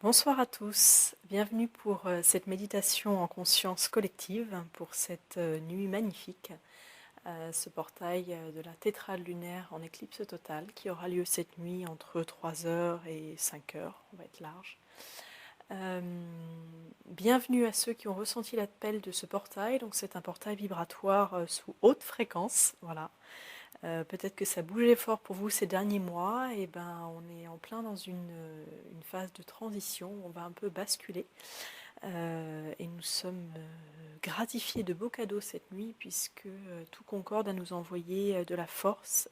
Bonsoir à tous, bienvenue pour cette méditation en conscience collective, pour cette nuit magnifique, ce portail de la tétrade lunaire en éclipse totale qui aura lieu cette nuit entre 3 heures et 5 heures, on va être large. Bienvenue à ceux qui ont ressenti l'appel de ce portail, donc c'est un portail vibratoire sous haute fréquence, voilà. Peut-être que ça bougeait fort pour vous ces derniers mois, et ben on est en plein dans une phase de transition où on va un peu basculer. Et nous sommes gratifiés de beaux cadeaux cette nuit puisque tout concorde à nous envoyer de la force,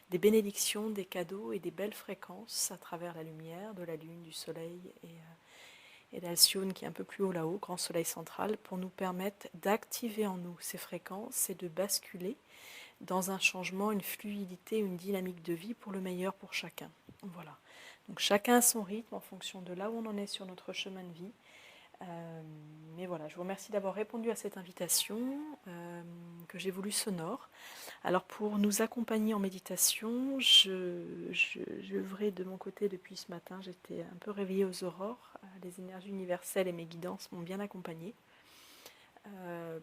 des bénédictions, des cadeaux et des belles fréquences à travers la lumière de la lune, du soleil et d'Alcyone qui est un peu plus haut là-haut, grand soleil central, pour nous permettre d'activer en nous ces fréquences et de basculer dans un changement, une fluidité, une dynamique de vie pour le meilleur pour chacun. Voilà. Donc chacun a son rythme en fonction de là où on en est sur notre chemin de vie. Mais voilà, je vous remercie d'avoir répondu à cette invitation que j'ai voulu sonore. Alors pour nous accompagner en méditation, j'œuvrais de mon côté depuis ce matin, j'étais un peu réveillée aux aurores, les énergies universelles et mes guidances m'ont bien accompagnée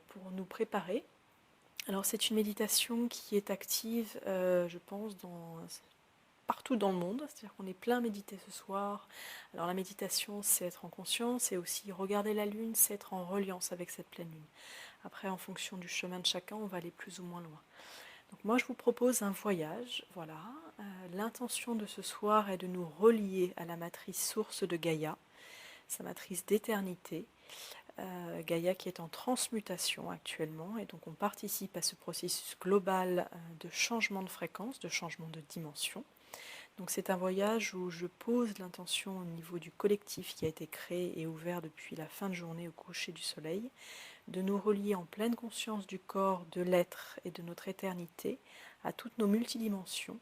pour nous préparer. Alors c'est une méditation qui est active, je pense, partout dans le monde, c'est-à-dire qu'on est plein à méditer ce soir. Alors la méditation, c'est être en conscience, et aussi regarder la lune, c'est être en reliance avec cette pleine lune. Après, en fonction du chemin de chacun, on va aller plus ou moins loin. Donc moi, je vous propose un voyage, voilà. L'intention de ce soir est de nous relier à la matrice source de Gaïa, sa matrice d'éternité, Gaïa qui est en transmutation actuellement, et donc on participe à ce processus global de changement de fréquence, de changement de dimension. Donc c'est un voyage où je pose l'intention au niveau du collectif qui a été créé et ouvert depuis la fin de journée au coucher du soleil, de nous relier en pleine conscience du corps, de l'être et de notre éternité à toutes nos multidimensions,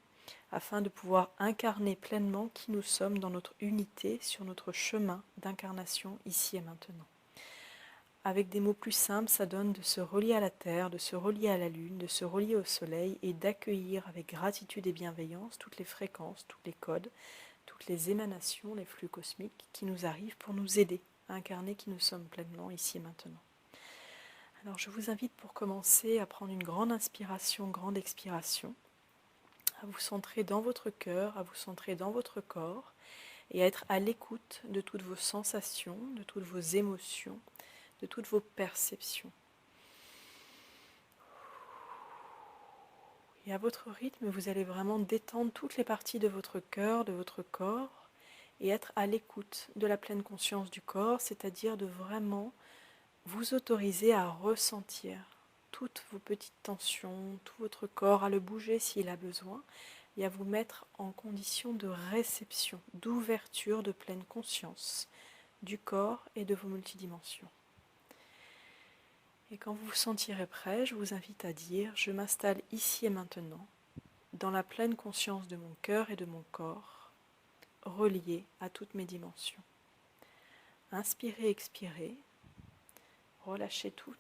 afin de pouvoir incarner pleinement qui nous sommes dans notre unité sur notre chemin d'incarnation ici et maintenant. Avec des mots plus simples, ça donne de se relier à la terre, de se relier à la lune, de se relier au soleil et d'accueillir avec gratitude et bienveillance toutes les fréquences, tous les codes, toutes les émanations, les flux cosmiques qui nous arrivent pour nous aider à incarner qui nous sommes pleinement ici et maintenant. Alors je vous invite pour commencer à prendre une grande inspiration, grande expiration, à vous centrer dans votre cœur, à vous centrer dans votre corps et à être à l'écoute de toutes vos sensations, de toutes vos émotions, de toutes vos perceptions. Et à votre rythme, vous allez vraiment détendre toutes les parties de votre cœur, de votre corps, et être à l'écoute de la pleine conscience du corps, c'est-à-dire de vraiment vous autoriser à ressentir toutes vos petites tensions, tout votre corps, à le bouger s'il a besoin, et à vous mettre en condition de réception, d'ouverture de pleine conscience du corps et de vos multidimensions. Et quand vous vous sentirez prêt, je vous invite à dire « Je m'installe ici et maintenant, dans la pleine conscience de mon cœur et de mon corps, relié à toutes mes dimensions. » Inspirez, expirez, relâchez toutes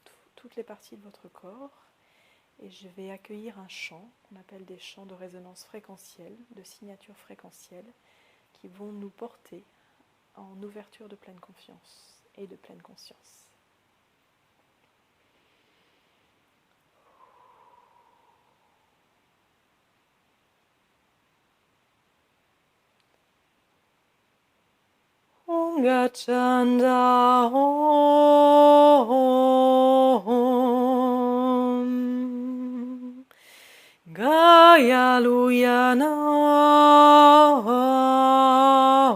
les parties de votre corps, et je vais accueillir un chant qu'on appelle des chants de résonance fréquentielle, de signature fréquentielle, qui vont nous porter en ouverture de pleine confiance et de pleine conscience. Om Gachanda Om Gaya Luyana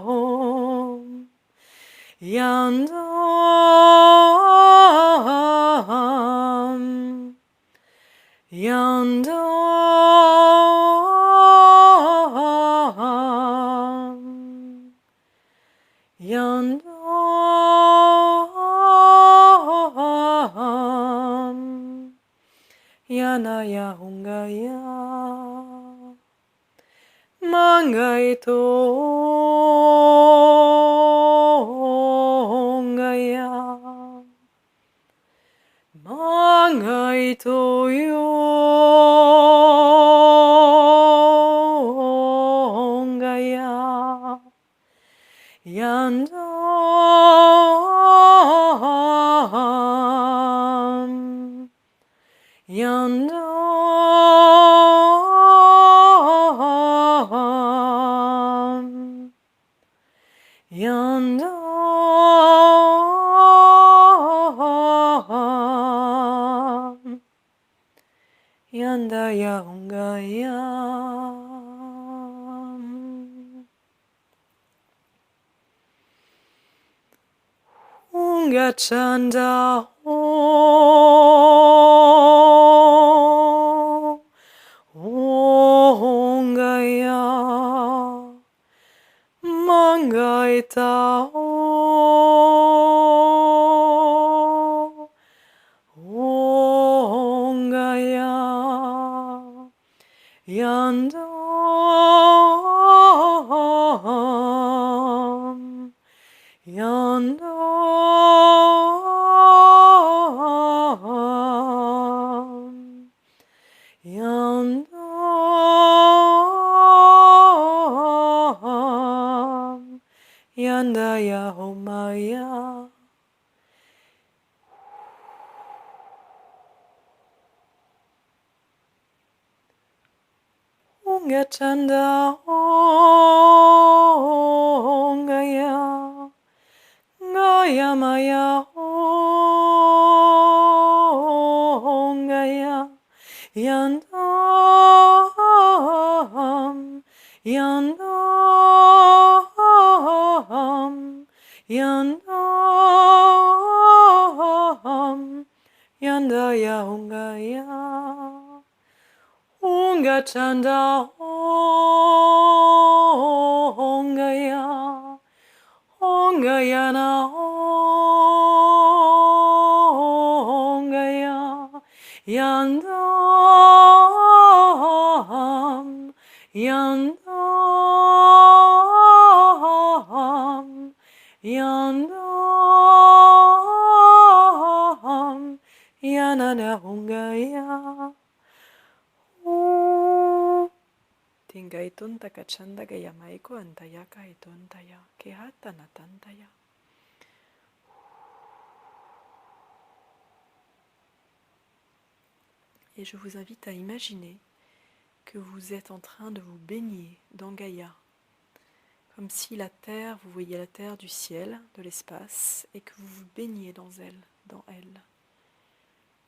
Om Yandam Yandam Yandam Yanaya Hungaya Mangaito Hungaya Mangaito Hungaya Yandam Yandaya Ungaya Unga Chanda Ongaya Mangaita Ongaya Yandam Yandam Yandam Yandaya Homaya Ungachanda Ongaya Gaya Maya Ongaya Yandam Yandam Yandam Yandaya Ongaya Ungachanda Ongaya Ongayana Ongaya Yandam Yandam Yandam Yanana Ongaya Tingaiton takachanda gayamaiko antayaka itontaya kehata natantaya. Et je vous invite à imaginer que vous êtes en train de vous baigner dans Gaïa, comme si la terre, vous voyez la terre du ciel, de l'espace, et que vous vous baignez dans elle,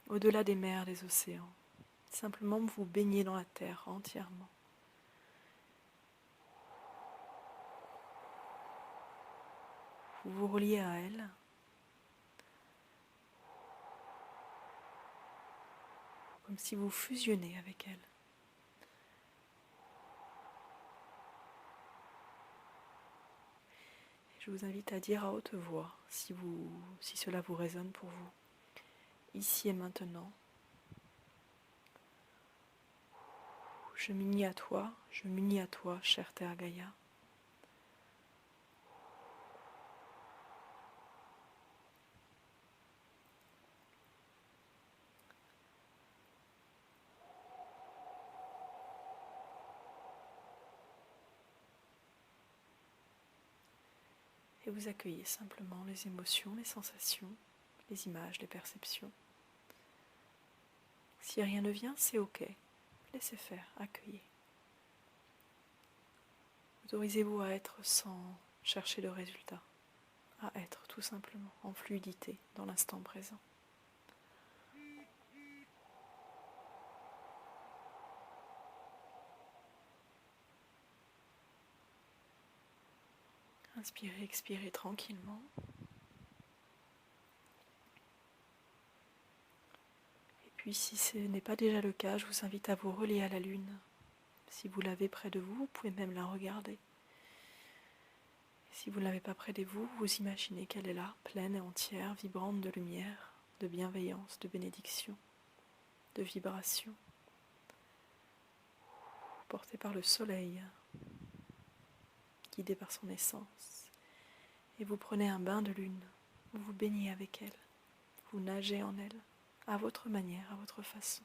au-delà des mers, des océans. Simplement vous baignez dans la terre entièrement. Vous vous reliez à elle. Comme si vous fusionnez avec elle. Et je vous invite à dire à haute voix, si cela vous résonne pour vous, ici et maintenant, je m'unis à toi, chère Terre Gaïa. Et vous accueillez simplement les émotions, les sensations, les images, les perceptions. Si rien ne vient, c'est ok. Laissez faire, accueillez. Autorisez-vous à être sans chercher de résultat, à être tout simplement en fluidité dans l'instant présent. Inspirez, expirez tranquillement. Et puis si ce n'est pas déjà le cas, je vous invite à vous relier à la lune. Si vous l'avez près de vous, vous pouvez même la regarder. Et si vous ne l'avez pas près de vous, vous imaginez qu'elle est là, pleine et entière, vibrante de lumière, de bienveillance, de bénédiction, de vibration, portée par le soleil, guidée par son essence. Et vous prenez un bain de lune, vous vous baignez avec elle, vous nagez en elle, à votre manière, à votre façon.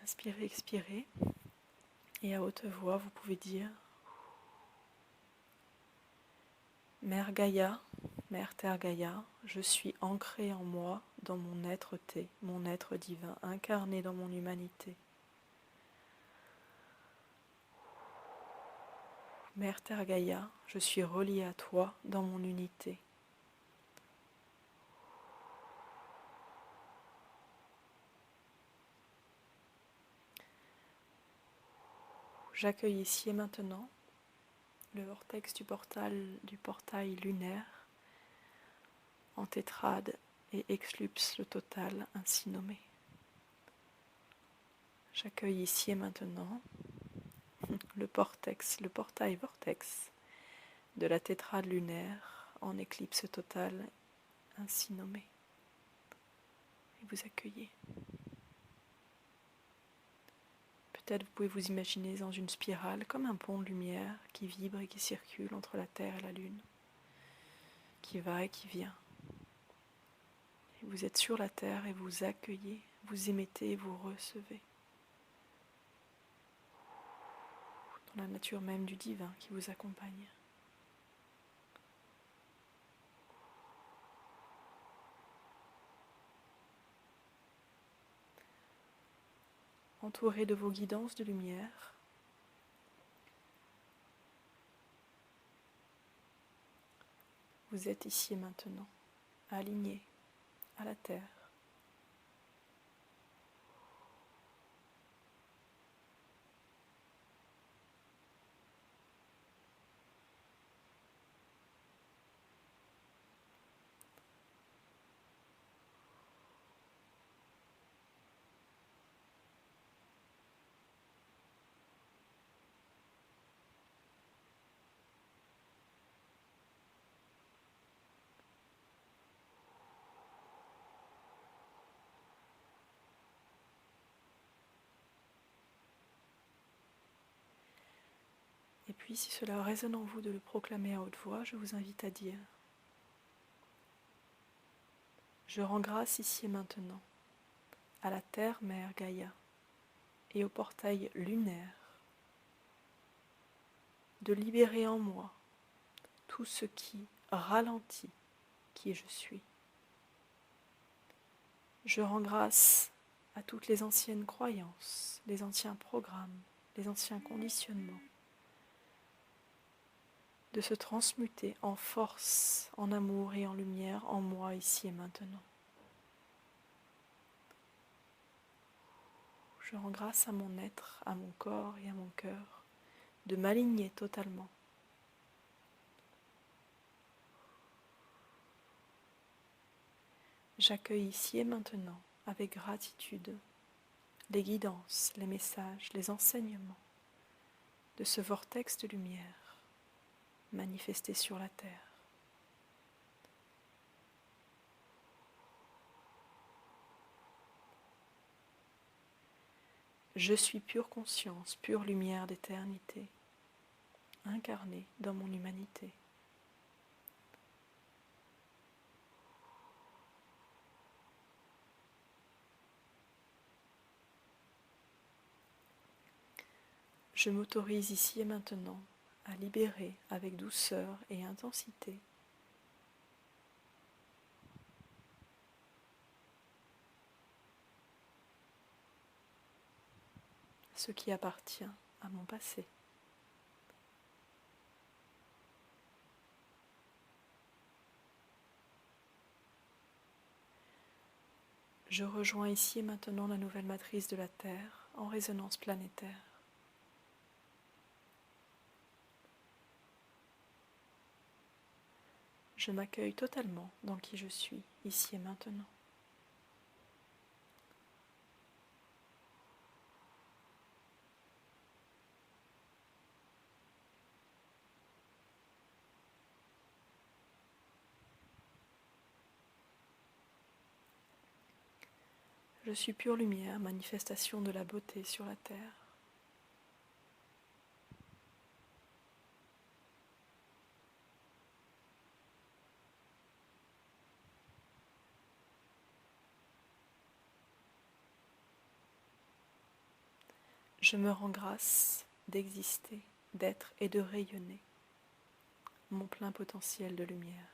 Inspirez, expirez. Et à haute voix, vous pouvez dire Mère Gaïa, Mère Terre Gaïa, je suis ancrée en moi, dans mon être-té, mon être divin, incarné dans mon humanité. Mère Terre Gaïa, je suis reliée à toi dans mon unité. J'accueille ici et maintenant le vortex du portail lunaire en tétrade et exlupse le total ainsi nommé. J'accueille ici et maintenant le portail vortex de la tétrade lunaire en éclipse totale ainsi nommé. Et vous accueillez. Peut-être vous pouvez vous imaginer dans une spirale comme un pont de lumière qui vibre et qui circule entre la Terre et la Lune, qui va et qui vient. Et vous êtes sur la Terre et vous accueillez, vous émettez et vous recevez. Dans la nature même du divin qui vous accompagne. Entouré de vos guidances de lumière, vous êtes ici et maintenant, aligné à la Terre. Et puis, si cela résonne en vous de le proclamer à haute voix, je vous invite à dire « Je rends grâce ici et maintenant à la Terre-Mère Gaïa et au portail lunaire de libérer en moi tout ce qui ralentit qui je suis. Je rends grâce à toutes les anciennes croyances, les anciens programmes, les anciens conditionnements, de se transmuter en force, en amour et en lumière en moi ici et maintenant. Je rends grâce à mon être, à mon corps et à mon cœur de m'aligner totalement. J'accueille ici et maintenant, avec gratitude, les guidances, les messages, les enseignements de ce vortex de lumière manifesté sur la terre. Je suis pure conscience, pure lumière d'éternité, incarnée dans mon humanité. Je m'autorise ici et maintenant à libérer avec douceur et intensité ce qui appartient à mon passé. Je rejoins ici et maintenant la nouvelle matrice de la Terre en résonance planétaire. Je m'accueille totalement dans qui je suis, ici et maintenant. Je suis pure lumière, manifestation de la beauté sur la terre. Je me rends grâce d'exister, d'être et de rayonner mon plein potentiel de lumière.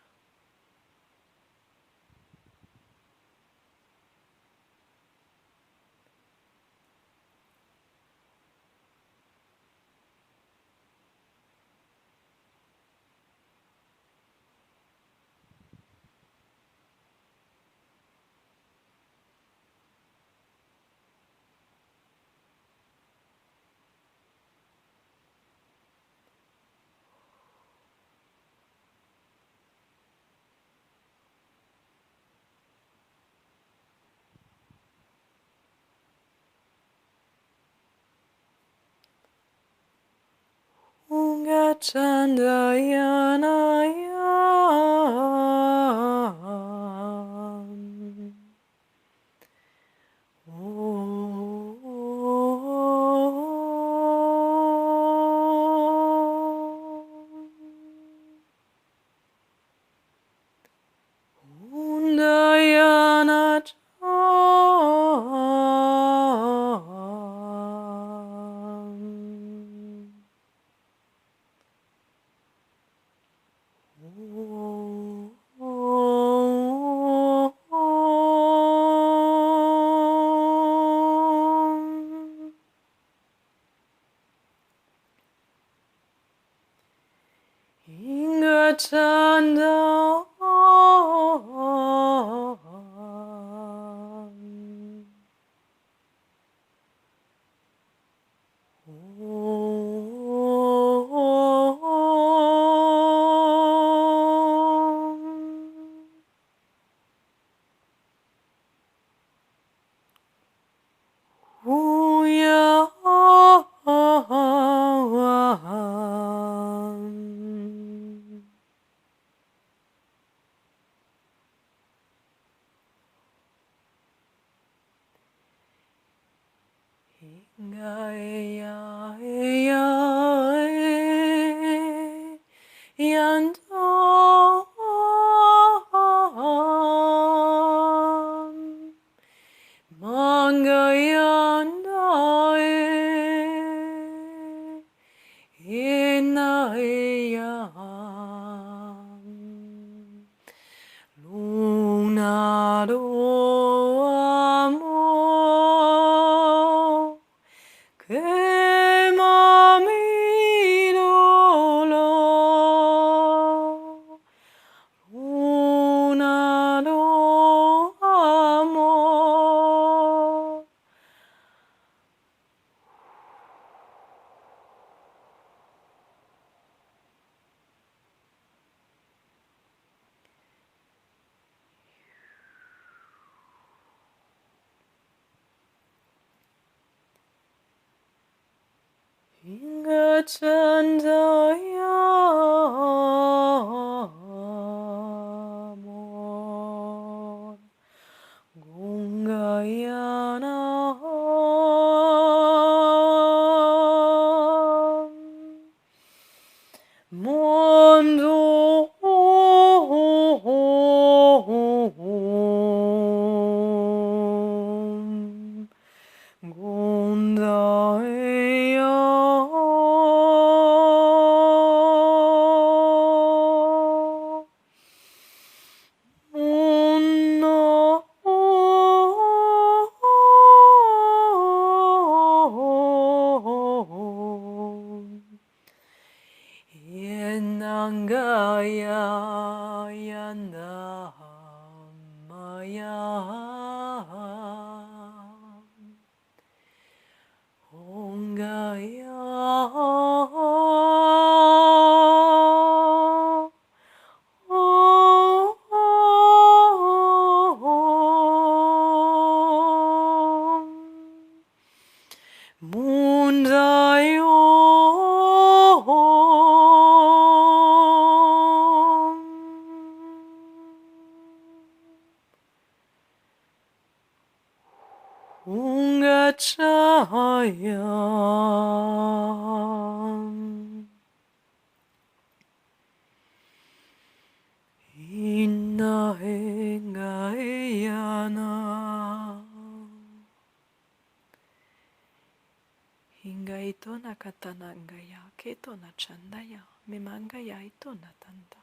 Gaitona katanangaya, ketona chandaya, memangaya itona tanta.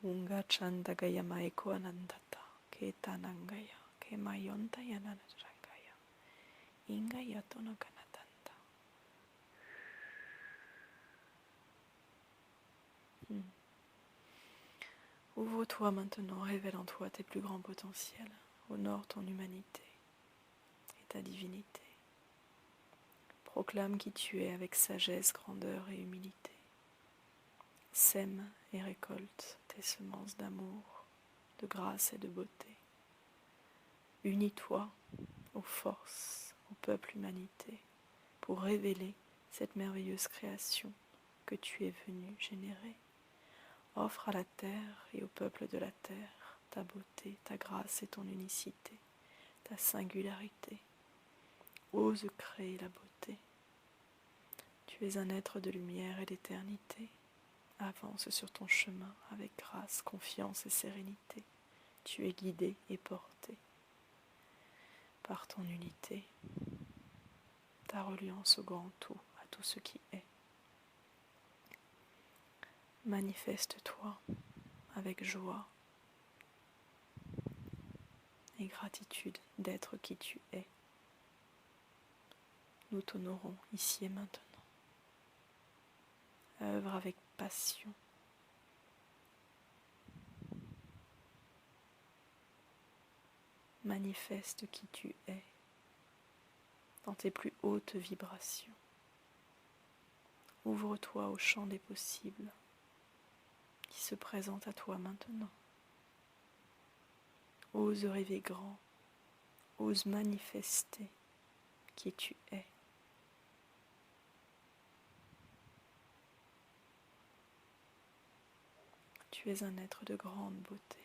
Unga chandagaya maeko anandata, ketanangaya, kemayonta yananarangaya, inga yatono kanatanta. Ouvre-toi maintenant, révèle en toi tes plus grands potentiels, honore ton humanité et ta divinité. Proclame qui tu es avec sagesse, grandeur et humilité. Sème et récolte tes semences d'amour, de grâce et de beauté. Unis-toi aux forces, au peuple humanité, pour révéler cette merveilleuse création que tu es venu générer. Offre à la terre et au peuple de la terre ta beauté, ta grâce et ton unicité, ta singularité. Ose créer la beauté. Tu es un être de lumière et d'éternité. Avance sur ton chemin avec grâce, confiance et sérénité. Tu es guidé et porté par ton unité, ta reliance au grand tout, à tout ce qui est. Manifeste-toi avec joie et gratitude d'être qui tu es. Nous t'honorons ici et maintenant. Œuvre avec passion. Manifeste qui tu es dans tes plus hautes vibrations. Ouvre-toi au champ des possibles qui se présente à toi maintenant. Ose rêver grand, ose manifester qui tu es. Tu es un être de grande beauté.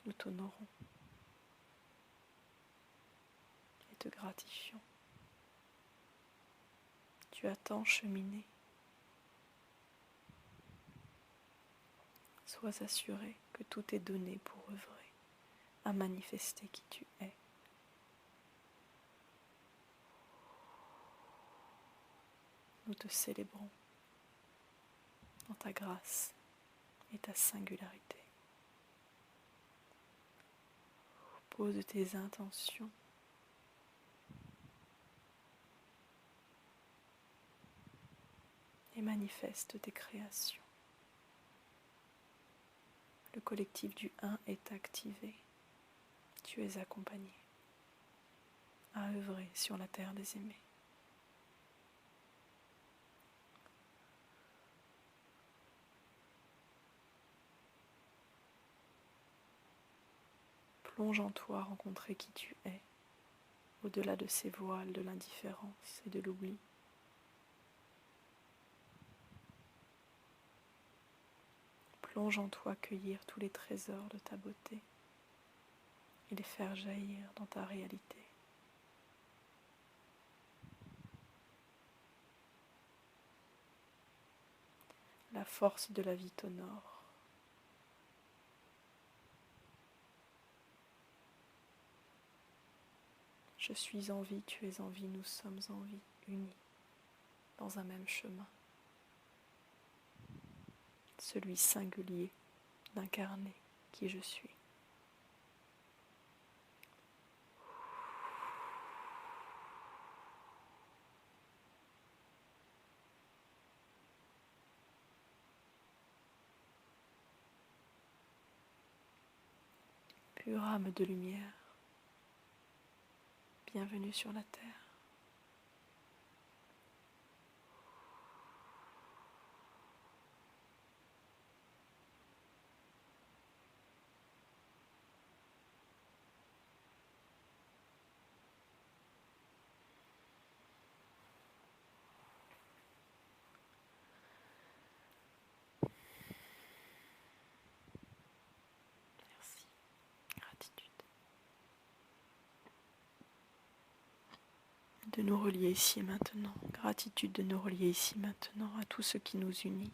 Nous t'honorons et te gratifions. Tu as tant cheminé. Sois assuré que tout est donné pour œuvrer à manifester qui tu es. Nous te célébrons dans ta grâce et ta singularité. Pose tes intentions et manifeste tes créations. Le collectif du 1 est activé. Tu es accompagné à œuvrer sur la terre des aimés. Plonge en toi, rencontrer qui tu es, au-delà de ces voiles de l'indifférence et de l'oubli. Plonge en toi, cueillir tous les trésors de ta beauté et les faire jaillir dans ta réalité. La force de la vie t'honore. Je suis en vie, tu es en vie, nous sommes en vie, unis dans un même chemin. Celui singulier d'incarner qui je suis. Pure âme de lumière, Bienvenue sur la Terre. Merci. Gratitude. De nous relier ici et maintenant. Gratitude de nous relier ici et maintenant à tout ce qui nous unit.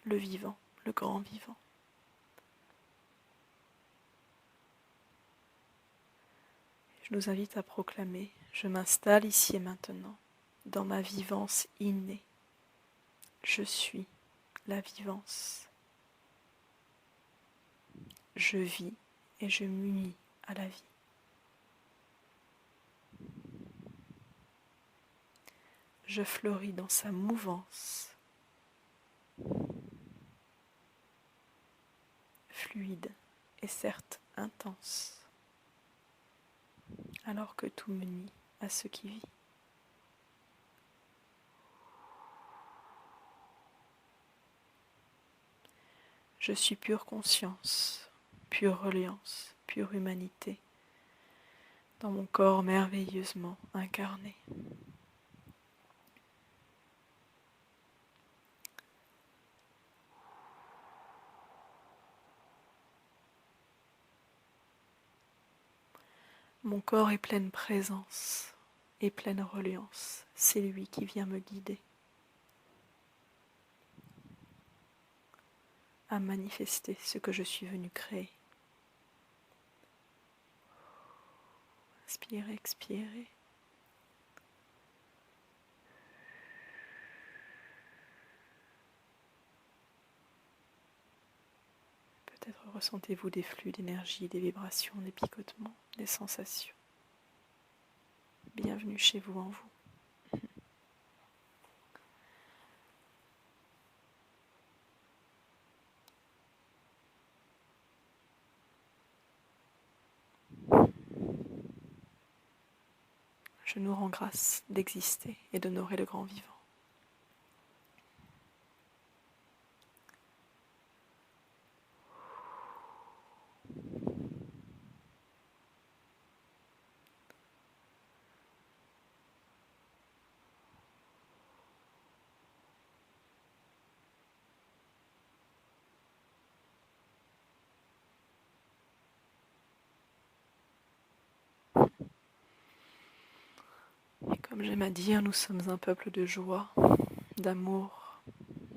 Le vivant, le grand vivant. Je nous invite à proclamer, je m'installe ici et maintenant, dans ma vivance innée. Je suis la vivance. Je vis et je m'unis à la vie. Je fleuris dans sa mouvance, fluide et certes intense, alors que tout m'unit à ce qui vit. Je suis pure conscience, pure reliance, pure humanité, dans mon corps merveilleusement incarné. Mon corps est pleine présence et pleine reliance. C'est lui qui vient me guider à manifester ce que je suis venu créer. Inspirez, expirez. Peut-être ressentez-vous des flux d'énergie, des vibrations, des picotements, des sensations. Bienvenue chez vous en vous. Je nous rends grâce d'exister et d'honorer le grand vivant. Et comme j'aime à dire, nous sommes un peuple de joie, d'amour.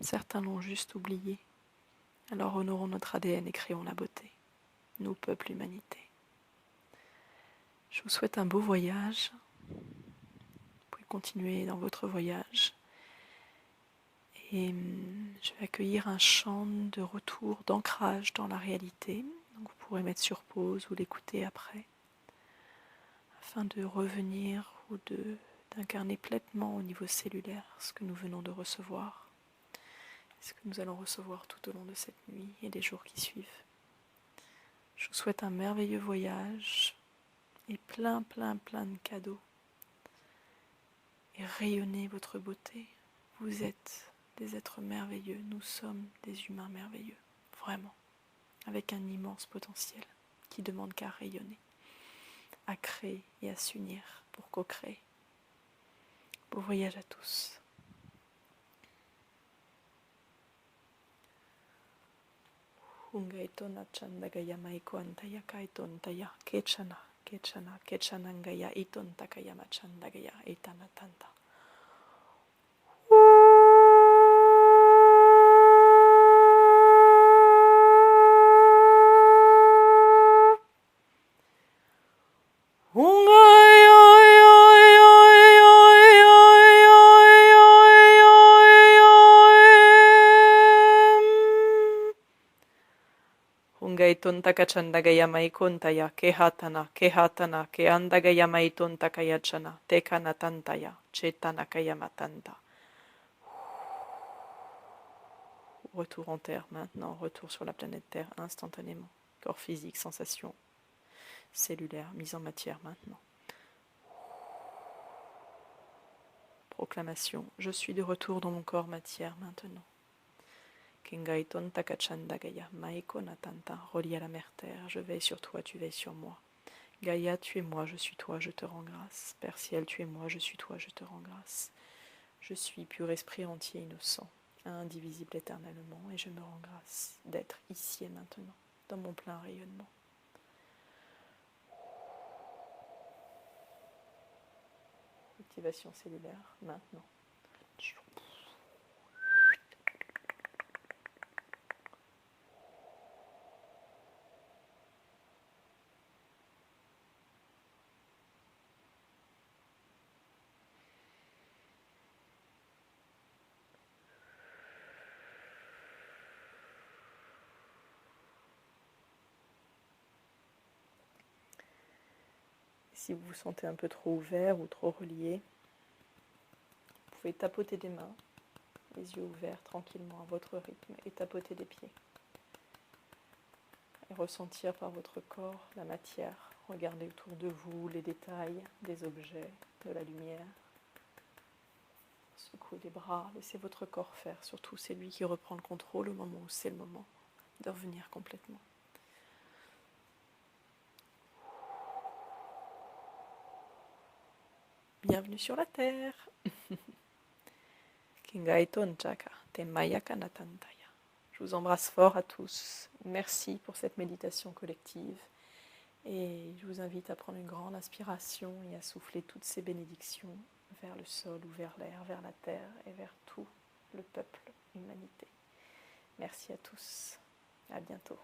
Certains l'ont juste oublié. Alors honorons notre ADN et créons la beauté. Nous, peuple humanité. Je vous souhaite un beau voyage. Vous pouvez continuer dans votre voyage. Et je vais accueillir un chant de retour, d'ancrage dans la réalité. Donc vous pourrez mettre sur pause ou l'écouter après, afin de revenir ou d'incarner pleinement au niveau cellulaire ce que nous venons de recevoir, ce que nous allons recevoir tout au long de cette nuit et des jours qui suivent. Je vous souhaite un merveilleux voyage et plein de cadeaux. Et rayonnez votre beauté. Vous êtes des êtres merveilleux, nous sommes des humains merveilleux, vraiment, avec un immense potentiel qui demande qu'à rayonner, à créer et à s'unir pour co-créer. Beau voyage à tous. Hungaitona chandagaya maikuantaya kaitontaya kechana kechanangaya iton takayama chandagaya itanatanta. Hungaiton takachandagaya maikuntaya kehatana ke andagaya maiton takayachana tekana tantaya chetana kayamatanta. Retour en terre maintenant, retour sur la planète Terre instantanément. Corps physique, sensation cellulaire, mise en matière maintenant. proclamation. Je suis de retour dans mon corps matière maintenant. Kengaiton takachanda Gaia, Maeko Natanta, relié à la mère terre. Je veille sur toi, tu veilles sur moi. Gaïa, tu es moi, je suis toi, je te rends grâce. Père ciel, tu es moi, je suis toi, je te rends grâce. Je suis pur esprit entier innocent, indivisible éternellement, et je me rends grâce d'être ici et maintenant, dans mon plein rayonnement. Activation cellulaire, maintenant. Si vous vous sentez un peu trop ouvert ou trop relié, vous pouvez tapoter des mains, les yeux ouverts tranquillement à votre rythme et tapoter des pieds. Et ressentir par votre corps la matière. Regardez autour de vous les détails des objets, de la lumière. Secouez les bras, laissez votre corps faire. Surtout c'est lui qui reprend le contrôle au moment où c'est le moment de revenir complètement. Bienvenue sur la Terre. Kingaiton Chaka, Temayaka Natantaya. Je vous embrasse fort à tous. Merci pour cette méditation collective. Et je vous invite à prendre une grande inspiration et à souffler toutes ces bénédictions vers le sol ou vers l'air, vers la terre et vers tout le peuple, l'humanité. Merci à tous. À bientôt.